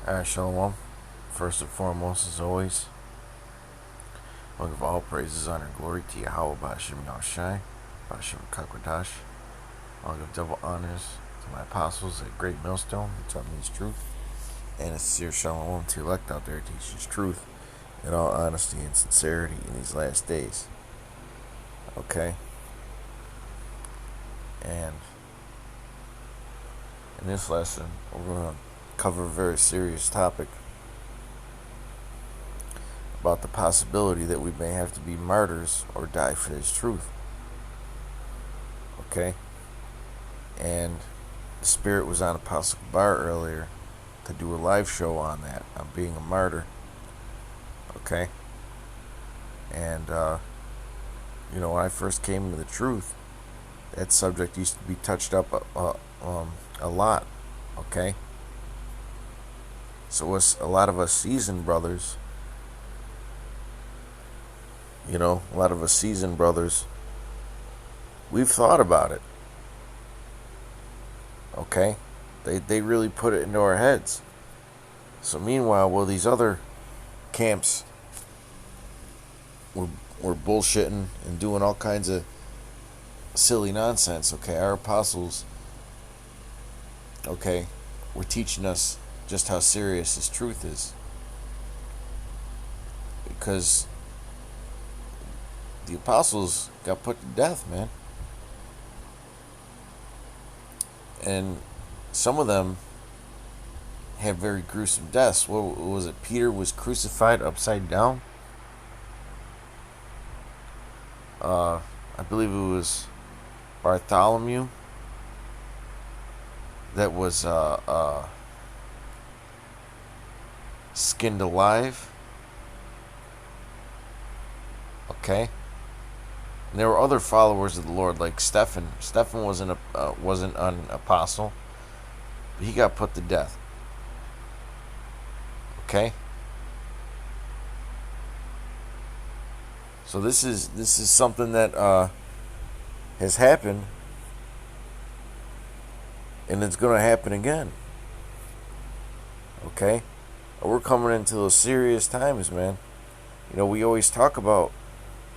Shalom. First and foremost, as always, I'll give all praises, honor, and glory to Yahawashi, Yahawashi, Bashim Kakwadash. I'll give double honors to my apostles at Great Millstone who taught me his truth, and a sincere shalom to elect out there to teach his truth in all honesty and sincerity in these last days. Okay? And in this lesson, we're going to cover a very serious topic about the possibility that we may have to be martyrs or die for his truth. Okay? And the Spirit was on Apostle Bar earlier to do a live show on that, on being a martyr. Okay? And, when I first came into the truth, that subject used to be touched up a lot. Okay? So a lot of us seasoned brothers, we've thought about it. Okay? They really put it into our heads. So meanwhile, these other camps were bullshitting and doing all kinds of silly nonsense. Okay? Our apostles, okay, were teaching us just how serious this truth is. Because the apostles got put to death, man. And some of them had very gruesome deaths. What was it? Peter was crucified upside down. I believe it was Bartholomew that was skinned alive. Okay. And there were other followers of the Lord, like Stephen. Stephen wasn't an apostle, but he got put to death. Okay. So this is something that has happened, and it's going to happen again. Okay. We're coming into those serious times, man. We always talk about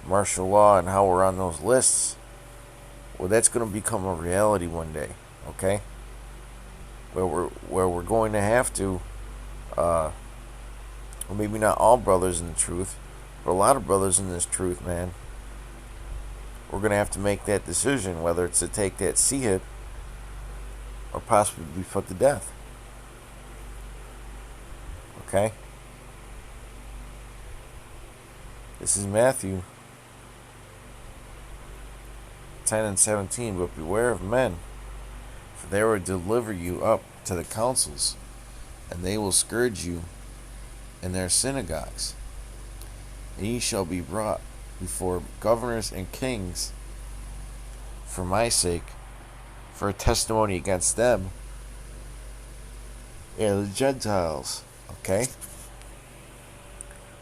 martial law and how we're on those lists. Well, that's going to become a reality one day, okay? Where we're going to have to, maybe not all brothers in the truth, but a lot of brothers in this truth, man. We're going to have to make that decision, whether it's to take that hit or possibly be put to death. Okay? This is Matthew 10 and 17. But beware of men, for they will deliver you up to the councils, and they will scourge you in their synagogues. And ye shall be brought before governors and kings for my sake, for a testimony against them and the Gentiles. Okay?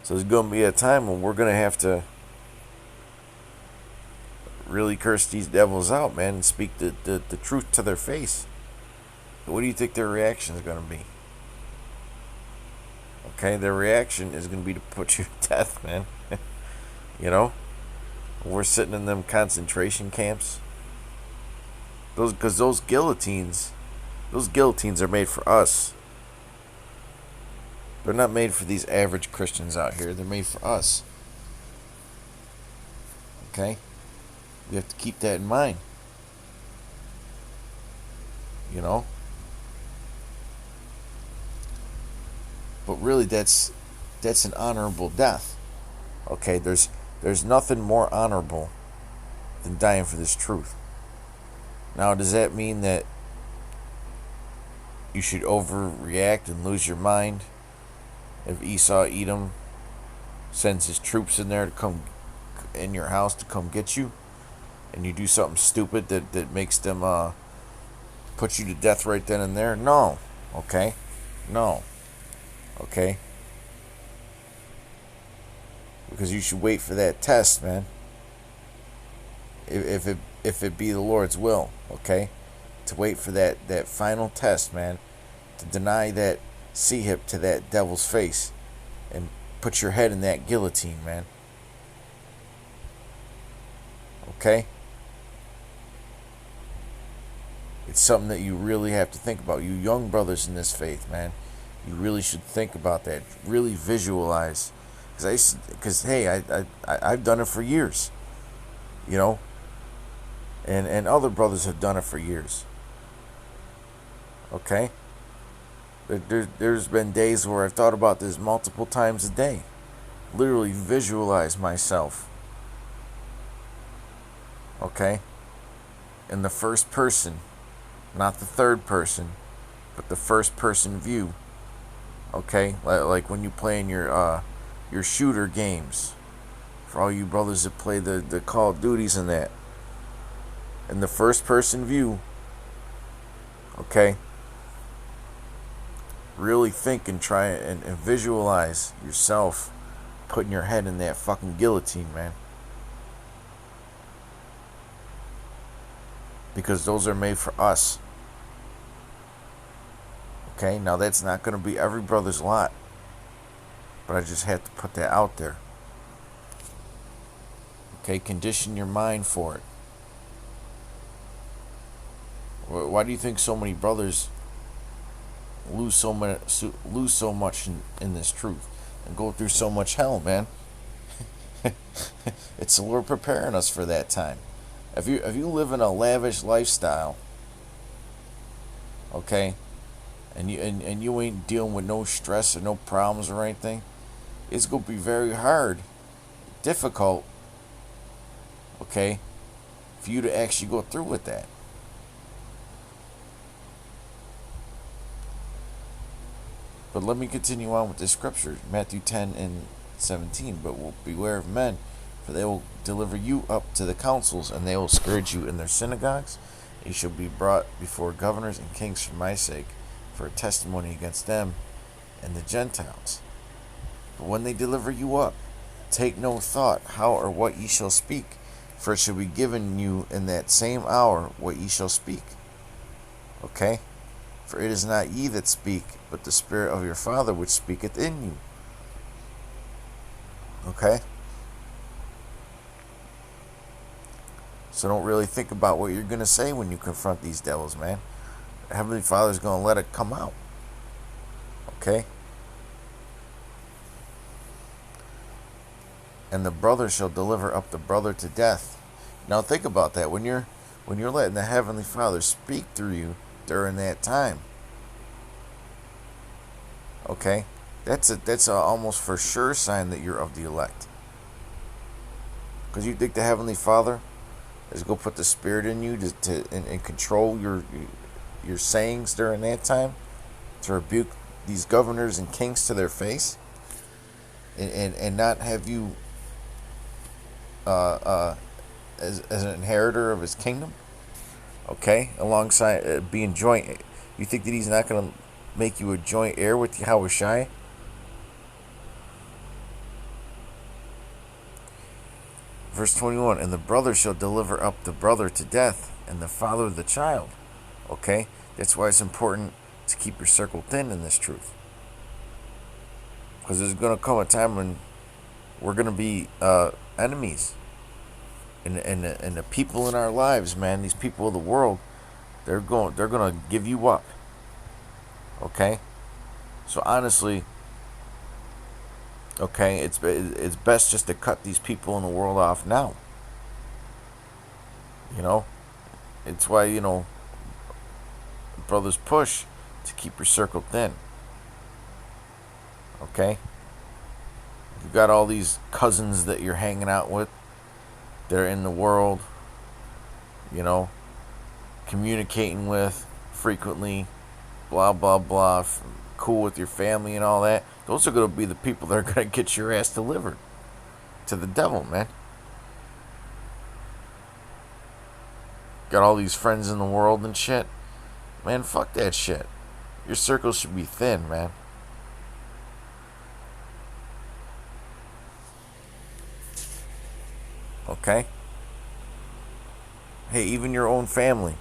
So there's going to be a time when we're going to have to really curse these devils out, man, and speak the truth to their face. What do you think their reaction is going to be? Okay, their reaction is going to be to put you to death, man. We're sitting in them concentration camps. Because those guillotines are made for us. They're not made for these average Christians out here. They're made for us. Okay? We have to keep that in mind. But really, that's an honorable death. Okay? There's nothing more honorable than dying for this truth. Now, does that mean that you should overreact and lose your mind if Esau Edom sends his troops in there to come in your house to come get you, and you do something stupid that makes them put you to death right then and there? No. Okay? No. Okay? Because you should wait for that test, man. If it be the Lord's will, okay? To wait for that final test, man. To deny that C-hip to that devil's face and put your head in that guillotine, man. Okay? It's something that you really have to think about. You young brothers in this faith, man, you really should think about that. Really visualize. Because hey, I've done it for years, you know, and other brothers have done it for years. Okay? There's been days where I've thought about this multiple times a day. Literally visualize myself. Okay? In the first person, not the third person, but the first person view. Okay? Like when you play in your shooter games. For all you brothers that play the Call of Duties and that. In the first person view. Okay? Really think and try and visualize yourself putting your head in that fucking guillotine, man. Because those are made for us. Okay, now that's not going to be every brother's lot. But I just had to put that out there. Okay, condition your mind for it. Why do you think so many brothers lose so much in this truth and go through so much hell, man? It's the Lord preparing us for that time. If you live in a lavish lifestyle, okay, and you ain't dealing with no stress or no problems or anything, it's gonna be very hard, difficult, okay, for you to actually go through with that. But let me continue on with the scripture, Matthew 10 and 17. But beware of men, for they will deliver you up to the councils, and they will scourge you in their synagogues. You shall be brought before governors and kings for my sake, for a testimony against them and the Gentiles. But when they deliver you up, take no thought how or what ye shall speak, for it shall be given you in that same hour what ye shall speak. Okay? For it is not ye that speak, but the Spirit of your Father which speaketh in you. Okay? So don't really think about what you're going to say when you confront these devils, man. Heavenly Father's going to let it come out. Okay? And the brother shall deliver up the brother to death. Now think about that. When you're letting the Heavenly Father speak through you during that time, okay, that's a almost for sure sign that you're of the elect. Because you think the Heavenly Father is going to put the Spirit in you and control your sayings during that time, to rebuke these governors and kings to their face, and not have you as an inheritor of His kingdom, okay, alongside being joint. You think that He's not going to make you a joint heir with Yahawashi? Verse 21, and the brother shall deliver up the brother to death, and the father the child. Okay? That's why it's important to keep your circle thin in this truth. Because there's going to come a time when we're going to be enemies. And the people in our lives, man, these people of the world, they're going to give you up. Okay? So honestly, okay, it's best just to cut these people in the world off now. You know? It's why, brothers push to keep your circle thin. Okay? You've got all these cousins that you're hanging out with. They're in the world, communicating with frequently, blah, blah, blah, cool with your family and all that. Those are going to be the people that are going to get your ass delivered to the devil, man. Got all these friends in the world and shit. Man, fuck that shit. Your circle should be thin, man. Okay? Hey, even your own family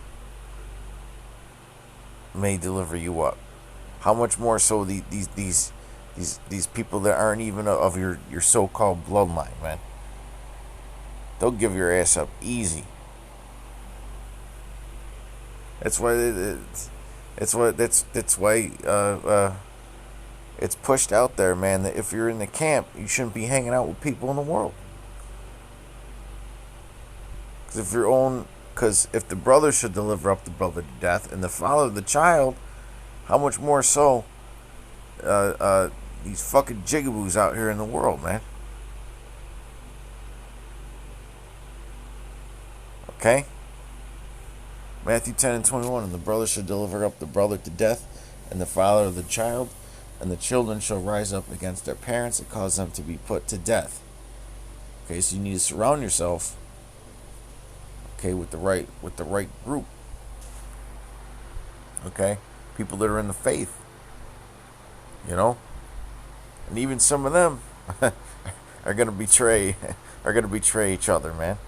may deliver you up. how much more so these people that aren't even of your so-called bloodline, man. They'll give your ass up easy. That's why that's why it's pushed out there, man, that if you're in the camp, you shouldn't be hanging out with people in the world. Because if the brother should deliver up the brother to death and the father the child, how much more so these fucking jigaboos out here in the world, man. Okay? Matthew 10 and 21, and the brother shall deliver up the brother to death, and the father of the child, and the children shall rise up against their parents and cause them to be put to death. Okay, so you need to surround yourself, okay, with the right group. Okay? People that are in the faith. You know? And even some of them are gonna betray each other, man.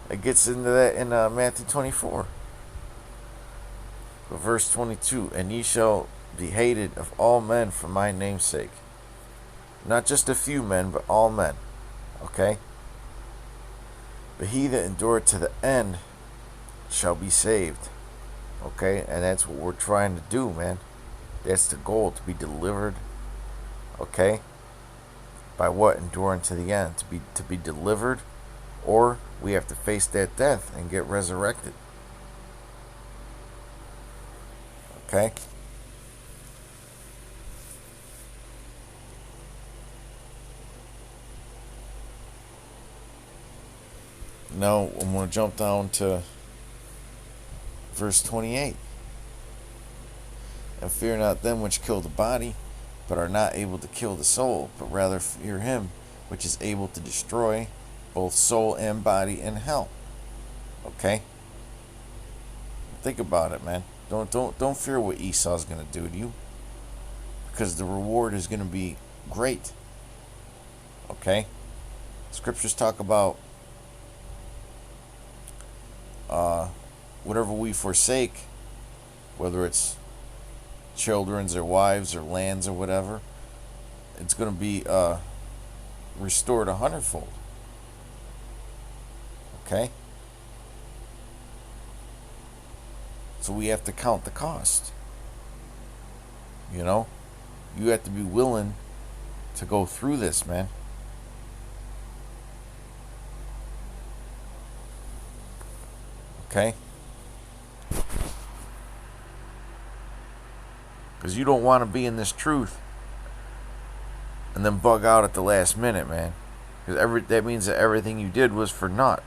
It gets into that in Matthew 24. But verse 22, and ye shall be hated of all men for my name's sake. Not just a few men, but all men. Okay? But he that endureth to the end shall be saved. Okay? And that's what we're trying to do, man. That's the goal, to be delivered. Okay? By what? Enduring to the end. To be delivered, or we have to face that death and get resurrected. Okay? Now I'm going to jump down to verse 28. And fear not them which kill the body, but are not able to kill the soul, but rather fear him which is able to destroy both soul and body in hell. Okay? Think about it, man. Don't fear what Esau's going to do to you, because the reward is going to be great. Okay? Scriptures talk about whatever we forsake, whether it's children's or wives or lands or whatever, it's going to be restored 100-fold. Okay? So we have to count the cost. You know? You have to be willing to go through this, man. Okay? Because you don't want to be in this truth and then bug out at the last minute, man. Because that means that everything you did was for naught.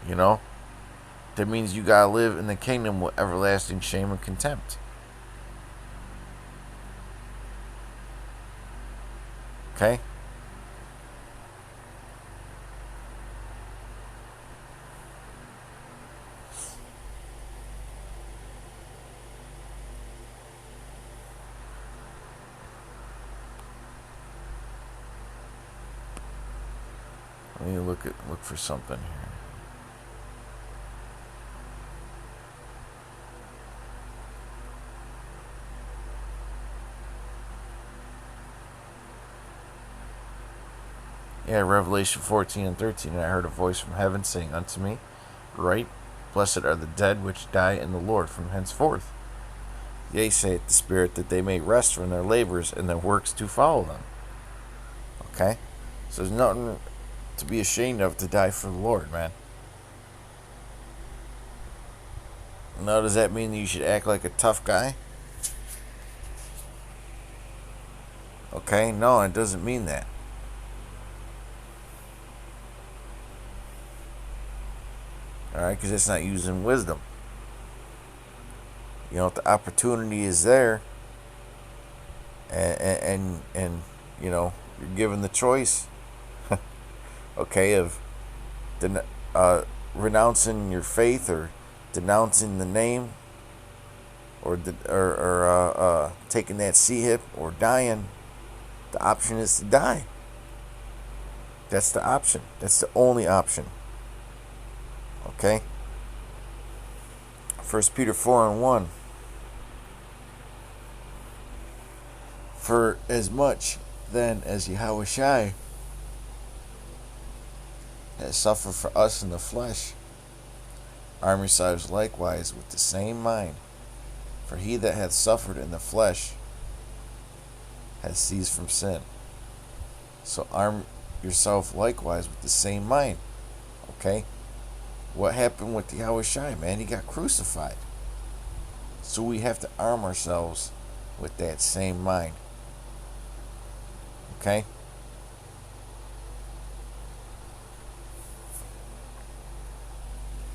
You know? That means you gotta live in the kingdom with everlasting shame and contempt. Okay? Let me look for something here. Yeah, Revelation 14 and 13. And I heard a voice from heaven saying unto me, Write, blessed are the dead which die in the Lord from henceforth. Yea, saith the Spirit, that they may rest from their labors and their works to follow them. Okay? So there's nothing to be ashamed of to die for the Lord, man. Now, does that mean that you should act like a tough guy? Okay? No, it doesn't mean that. Alright, because it's not using wisdom. You know, if the opportunity is there, and you know, you're given the choice, okay, of renouncing your faith or denouncing the name, or taking that C-hip or dying, the option is to die. That's the option. That's the only option. Okay? First Peter 4:1. For as much then as Yahawashi has suffered for us in the flesh, arm yourselves likewise with the same mind. For he that hath suffered in the flesh hath ceased from sin. So arm yourself likewise with the same mind. Okay? What happened with Yahawashi, man? He got crucified. So we have to arm ourselves with that same mind. Okay?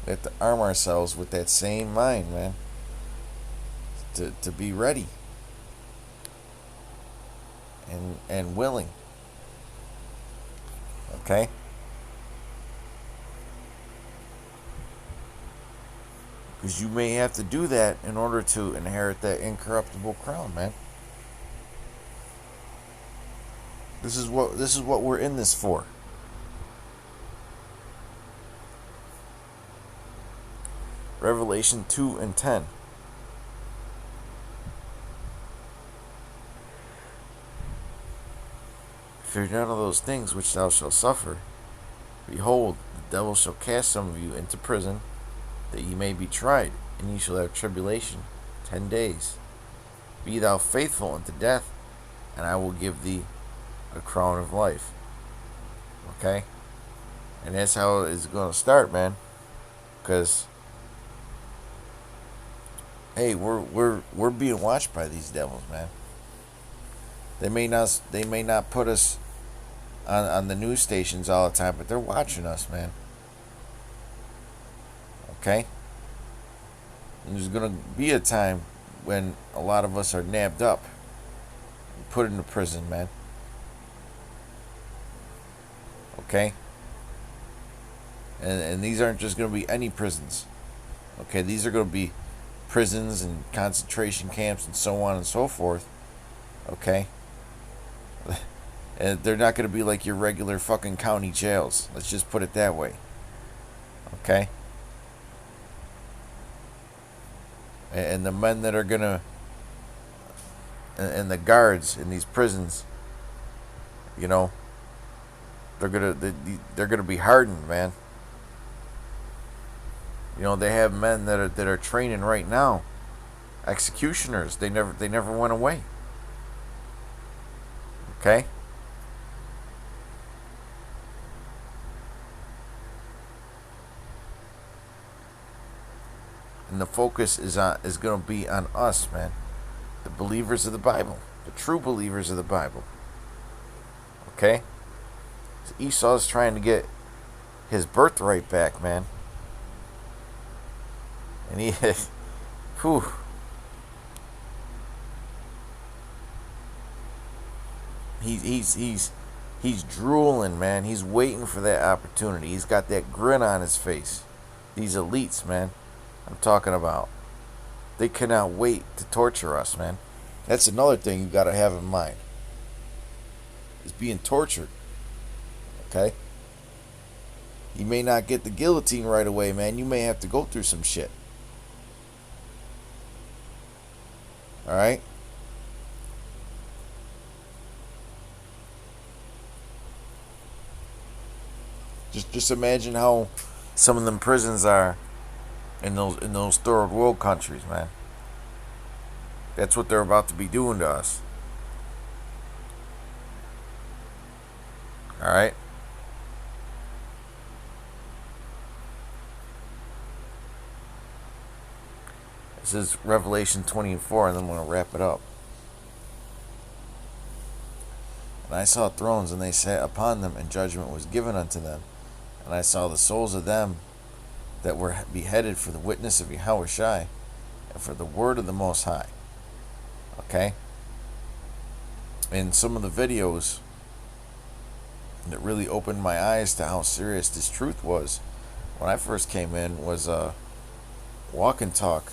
We have to arm ourselves with that same mind, man. To be ready. And willing. Okay? Because you may have to do that in order to inherit that incorruptible crown, man. This is what we're in this for. Revelation 2:10. Fear none of those things which thou shalt suffer. Behold, the devil shall cast some of you into prison, that ye may be tried, and ye shall have tribulation 10 days. Be thou faithful unto death, and I will give thee a crown of life. Okay? And that's how it's going to start, man. Because, hey, we're being watched by these devils, man. They may not put us on the news stations all the time, but they're watching us, man. Okay? And there's going to be a time when a lot of us are nabbed up and put into prison, man. Okay? And these aren't just going to be any prisons. Okay? These are going to be prisons and concentration camps and so on and so forth. Okay? And they're not going to be like your regular fucking county jails. Let's just put it that way. Okay? And the men that are going to... And the guards in these prisons, you know, they're gonna be hardened, man. You know, they have men that are training right now, executioners. They never went away. Okay. And the focus is going to be on us, man, the believers of the Bible, the true believers of the Bible. Okay. Esau's trying to get his birthright back, man. And he, whew. He's drooling, man. He's waiting for that opportunity. He's got that grin on his face. These elites, man, I'm talking about. They cannot wait to torture us, man. That's another thing you got to have in mind. Is being tortured. Okay? You may not get the guillotine right away, man. You may have to go through some shit. Alright? Just imagine how some of them prisons are in those third world countries, man. That's what they're about to be doing to us. Alright? This is Revelation 20:4, and then I'm going to wrap it up. And I saw thrones, and they sat upon them, and judgment was given unto them. And I saw the souls of them that were beheaded for the witness of Yahawashi and for the word of the Most High. Okay? In some of the videos that really opened my eyes to how serious this truth was, when I first came in, was a walk and talk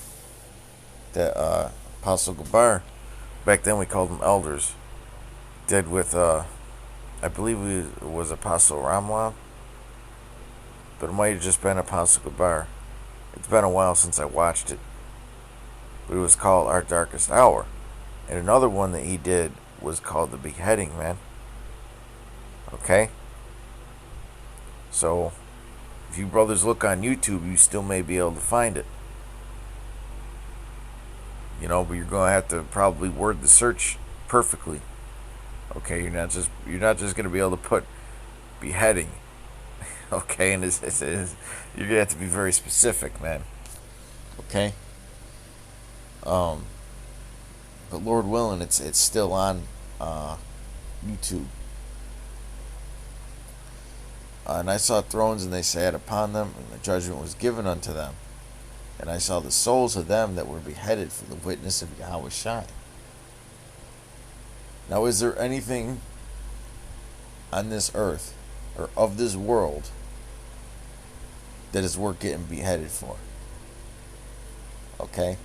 that Apostle Gabar, back then we called them elders, did with, I believe it was Apostle Ramla, but it might have just been Apostle Gabar. It's been a while since I watched it. but it was called Our Darkest Hour. And another one that he did was called The Beheading, man. Okay? So, if you brothers look on YouTube, you still may be able to find it. You know, but you're going to have to probably word the search perfectly. Okay, you're not just going to be able to put beheading. Okay, and you're going to have to be very specific, man. Okay? But Lord willing, it's still on YouTube. And I saw thrones, and they sat upon them, and the judgment was given unto them. And I saw the souls of them that were beheaded for the witness of Yahawashi. Now, is there anything on this earth, or of this world, that is worth getting beheaded for? Okay?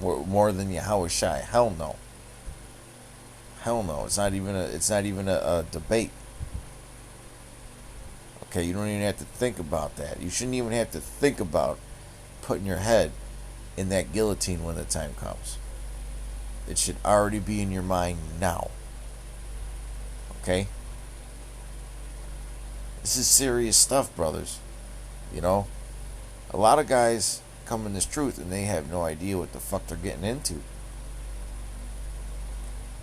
More than Yahawashi? Hell no. Hell no. It's not even a debate. Okay, you don't even have to think about that. You shouldn't even have to think about putting your head in that guillotine when the time comes. It should already be in your mind now. Okay? This is serious stuff, brothers. You know? A lot of guys come in this truth and they have no idea what the fuck they're getting into.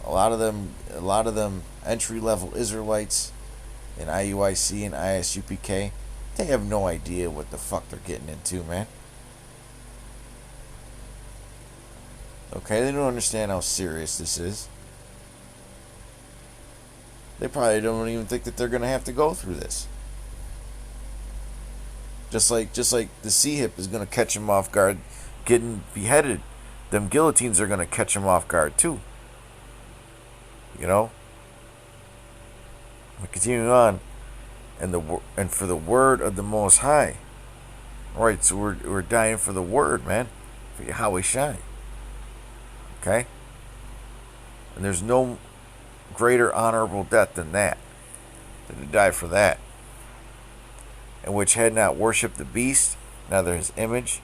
A lot of them entry-level Israelites in IUIC and ISUPK, they have no idea what the fuck they're getting into, man. Okay, they don't understand how serious this is. They probably don't even think that they're going to have to go through this. Just like the C-hip is going to catch them off guard getting beheaded. Them guillotines are going to catch them off guard too. You know? Continuing on, and for the word of the Most High. Alright, so we're dying for the word, man. For Yahawashi. Okay? And there's no greater honorable death than that. Than to die for that. And which had not worshipped the beast, neither his image,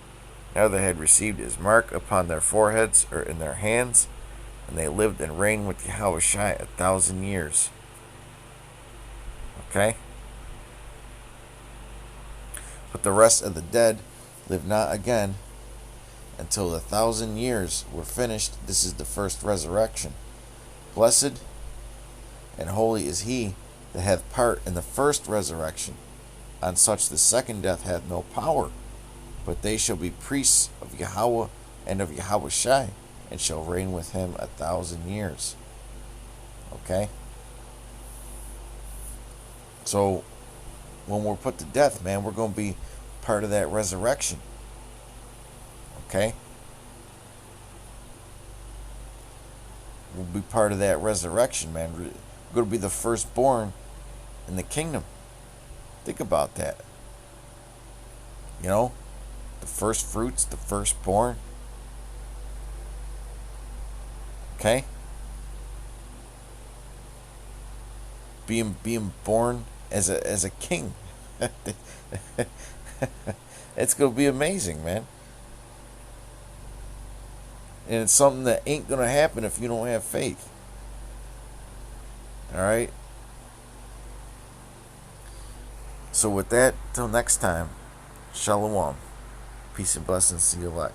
neither had received his mark upon their foreheads or in their hands, and they lived and reigned with Yahawashi 1,000 years. Okay? But the rest of the dead lived not again until the 1,000 years were finished. This is the first resurrection. Blessed and holy is he that hath part in the first resurrection. On such the second death hath no power, but they shall be priests of Yahweh and of Yahawashi, and shall reign with him 1,000 years. Okay? So, when we're put to death, man, we're going to be part of that resurrection. Okay? We'll be part of that resurrection, man. We're going to be the firstborn in the kingdom. Think about that. You know? The first fruits, the firstborn. Okay? Being born as a king. It's going to be amazing, man. And it's something that ain't going to happen if you don't have faith. Alright? So with that, till next time, Shalom. Peace and blessings to you.